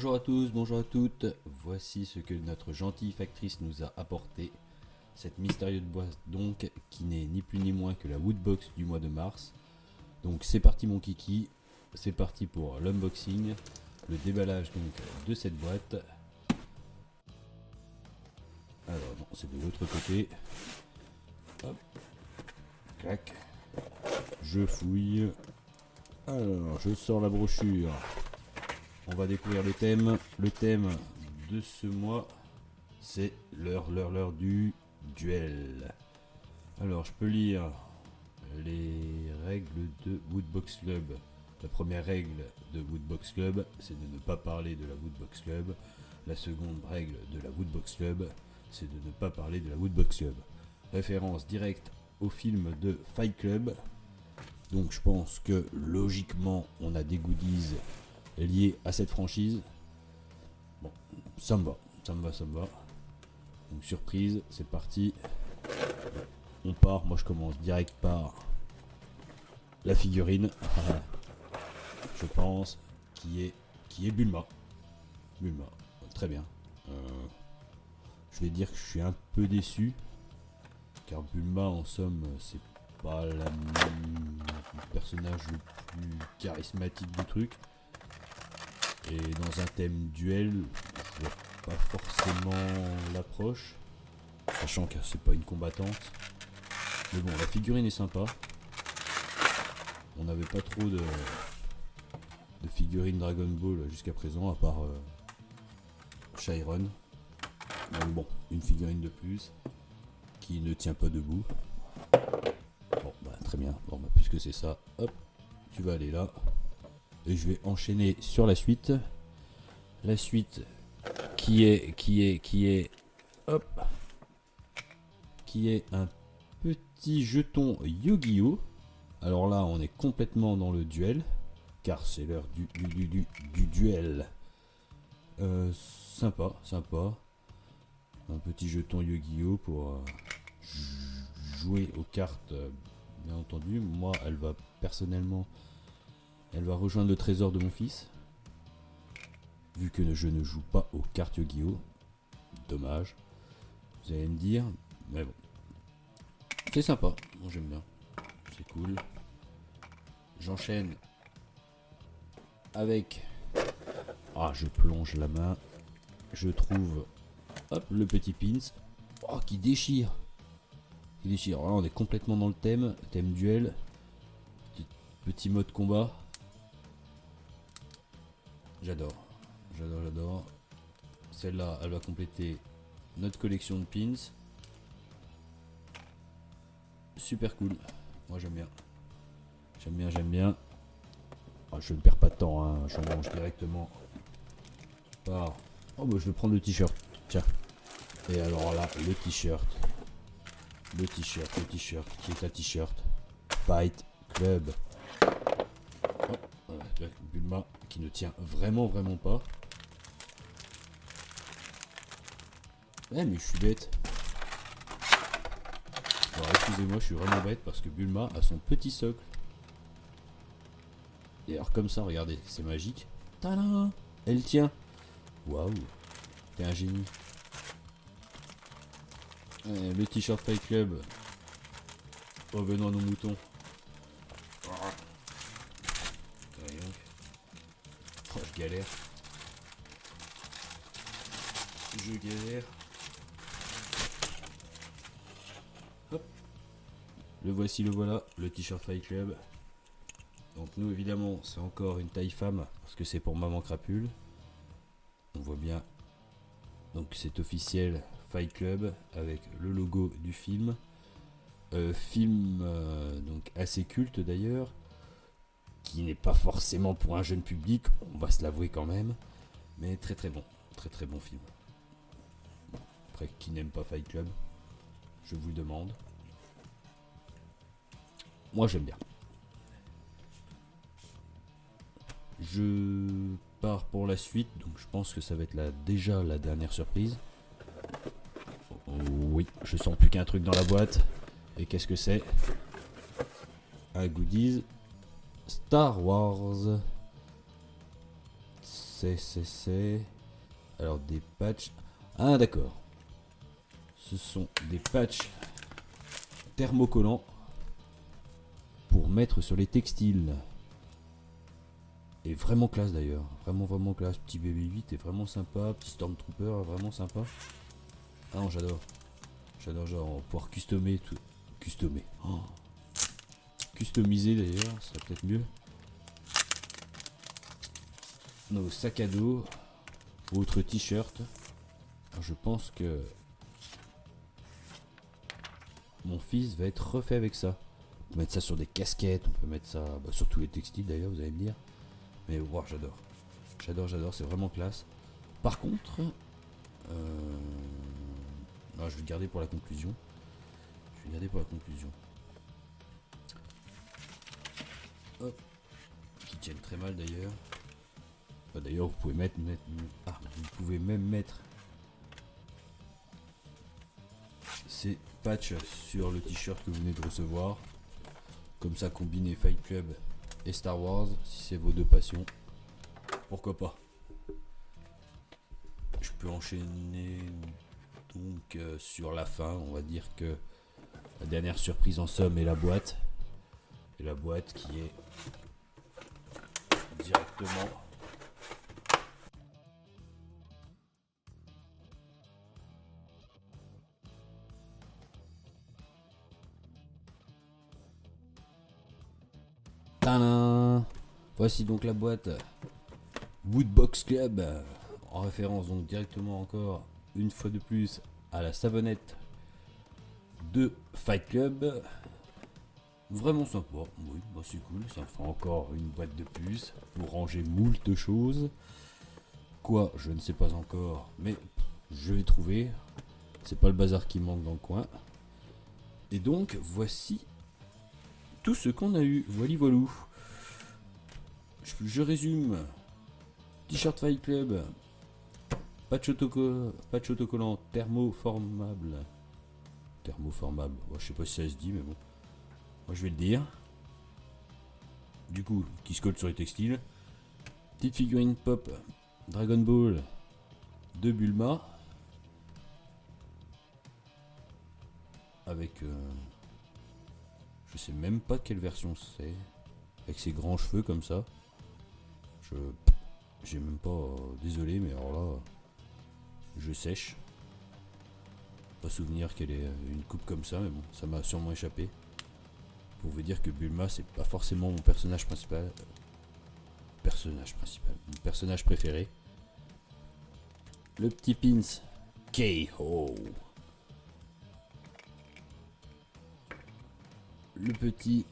Bonjour à tous, bonjour à toutes. Voici ce que notre gentille factrice nous a apporté. Cette mystérieuse boîte donc, qui n'est ni plus ni moins que la Woodbox du mois de mars. Donc c'est parti mon kiki, c'est parti pour l'unboxing, le déballage donc de cette boîte. Alors non, c'est de l'autre côté. Hop, clac. Je fouille. Alors, je sors la brochure. On va découvrir le thème. Le thème de ce mois, c'est l'heure du duel. Alors, je peux lire les règles de Woodbox Club. La première règle de Woodbox Club, c'est de ne pas parler de la Woodbox Club. La seconde règle de la Woodbox Club, c'est de ne pas parler de la Woodbox Club. Référence directe au film de Fight Club. Donc je pense que logiquement on a des goodies liés à cette franchise. Bon, ça me va. Donc surprise, c'est parti. On part, moi je commence direct par la figurine. Je pense qui est Bulma. Bulma, très bien. Je vais dire que je suis un peu déçu. Car Bulma en somme c'est pas le personnage le plus charismatique du truc. Et dans un thème duel, je vois pas forcément l'approche. Sachant que c'est pas une combattante. Mais bon, la figurine est sympa. On n'avait pas trop de figurines Dragon Ball jusqu'à présent, à part Chiron. Donc bon, une figurine de plus qui ne tient pas debout. Bon, bah très bien. Bon, bah, puisque c'est ça, hop, tu vas aller là. Et je vais enchaîner sur la suite. La suite qui est un petit jeton Yu-Gi-Oh! Alors là, on est complètement dans le duel, car c'est l'heure du duel. Sympa. Un petit jeton Yu-Gi-Oh! Pour jouer aux cartes, bien entendu. Moi, elle va rejoindre le trésor de mon fils. Vu que je ne joue pas aux cartes Yu-Gi-Oh! Dommage. Vous allez me dire, mais bon. C'est sympa, moi j'aime bien. C'est cool. J'enchaîne avec... Ah, je plonge la main. Je trouve... Hop, le petit pins. Oh, qui déchire. Alors là, on est complètement dans le thème. Thème duel. Petit mode combat. J'adore. Celle-là, elle va compléter notre collection de pins. Super cool. Moi, j'aime bien. Oh, je ne perds pas de temps, hein. Je mange directement par... Oh, bah, je vais prendre le t-shirt. Tiens. Et alors là, le t-shirt. Qui est un t-shirt Fight Club. Oh, Bulma qui ne tient vraiment pas. Ouais, mais je suis bête. Alors excusez-moi, je suis vraiment bête parce que Bulma a son petit socle. Et alors comme ça, regardez, c'est magique. Tadam, elle tient. Waouh, t'es un génie. Le t-shirt Fight Club. Revenons à nos moutons. Oh, je galère. Hop. Le voici, le voilà, le t-shirt Fight Club. Donc nous évidemment c'est encore une taille femme parce que c'est pour maman crapule. On voit bien. Donc c'est officiel Fight Club avec le logo du film. Donc assez culte d'ailleurs, qui n'est pas forcément pour un jeune public, on va se l'avouer quand même, mais très bon film. Bon, après qui n'aime pas Fight Club, je vous le demande. Moi j'aime bien. Je pars pour la suite, donc je pense que ça va être déjà la dernière surprise. Oui, je sens plus qu'un truc dans la boîte. Et qu'est-ce que c'est? Un goodies Star Wars. c'est... Alors des patchs... Ah d'accord. Ce sont des patchs thermocollants pour mettre sur les textiles. Et vraiment classe d'ailleurs. Vraiment classe. Petit BB-8 est vraiment sympa. Petit Stormtrooper vraiment sympa. Ah non, j'adore. J'adore, genre pouvoir customiser tout. Customiser d'ailleurs, ça serait peut-être mieux. Nos sacs à dos. Autre t-shirt. Je pense que mon fils va être refait avec ça. On peut mettre ça sur des casquettes, on peut mettre ça sur tous les textiles d'ailleurs, vous allez me dire. Mais wow, j'adore. J'adore, c'est vraiment classe. Par contre, non, je vais le garder pour la conclusion. Hop. Qui tiennent très mal d'ailleurs. D'ailleurs, vous pouvez vous pouvez même mettre ces patchs sur le t-shirt que vous venez de recevoir. Comme ça, combiner Fight Club et Star Wars, si c'est vos deux passions. Pourquoi pas. Je peux enchaîner donc sur la fin. On va dire que la dernière surprise en somme est la boîte. Et la boîte qui est directement... Tadam! Voici donc la boîte Woodbox Club, en référence donc directement encore une fois de plus à la savonnette de Fight Club. Vraiment sympa, oui, c'est cool, ça fait encore une boîte de plus pour ranger moult choses. Quoi, je ne sais pas encore, mais je vais trouver. C'est pas le bazar qui manque dans le coin. Et donc voici tout ce qu'on a eu, voilou. Je résume. T-shirt Fight Club, patch autocollant thermoformable. Je sais pas si ça se dit, mais bon. Moi je vais le dire. Du coup, qui se colle sur les textiles. Petite figurine pop Dragon Ball de Bulma. Avec... je sais même pas quelle version c'est. Avec ses grands cheveux comme ça. J'ai même pas... désolé, mais alors là... je sèche. Pas souvenir qu'elle ait une coupe comme ça, mais bon, ça m'a sûrement échappé. Pour vous dire que Bulma, c'est pas forcément mon personnage principal. Mon personnage préféré. Le petit pins K.O. Le petit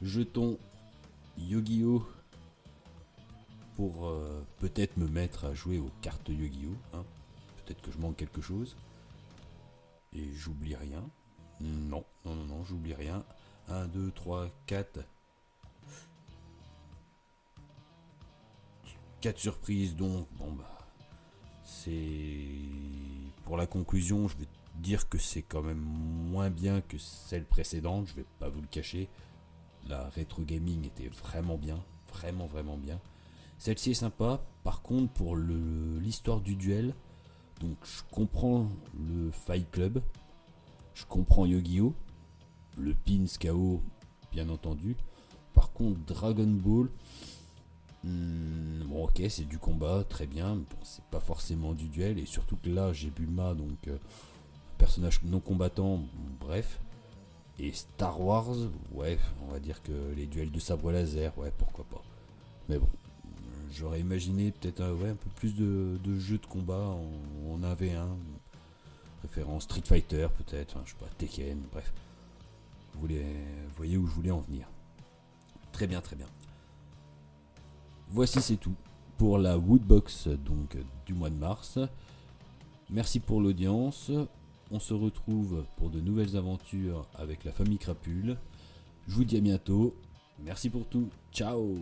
jeton Yu-Gi-Oh! Pour peut-être me mettre à jouer aux cartes Yu-Gi-Oh! Hein. Peut-être que je manque quelque chose. Et j'oublie rien. Non, j'oublie rien. 1, 2, 3, 4. 4 surprises donc. Bon bah. C'est. Pour la conclusion, je vais dire que c'est quand même moins bien que celle précédente. Je vais pas vous le cacher. La rétro gaming était vraiment bien. Vraiment bien. Celle-ci est sympa. Par contre, pour l'histoire du duel, donc je comprends le Fight Club. Je comprends Yu-Gi-Oh! Le Pins KO, bien entendu. Par contre, Dragon Ball, bon ok, c'est du combat, très bien. Bon, c'est pas forcément du duel. Et surtout que là, j'ai Bulma, donc personnage non combattant, bref. Et Star Wars, ouais, on va dire que les duels de sabre laser, ouais, pourquoi pas. Mais bon, j'aurais imaginé peut-être un peu plus de jeux de combat en 1v1. Référence Street Fighter peut-être, je sais pas, Tekken, bref. Vous voyez où je voulais en venir. Très bien. Voici, c'est tout pour la Woodbox donc du mois de mars. Merci pour l'audience. On se retrouve pour de nouvelles aventures avec la famille Crapule. Je vous dis à bientôt. Merci pour tout. Ciao.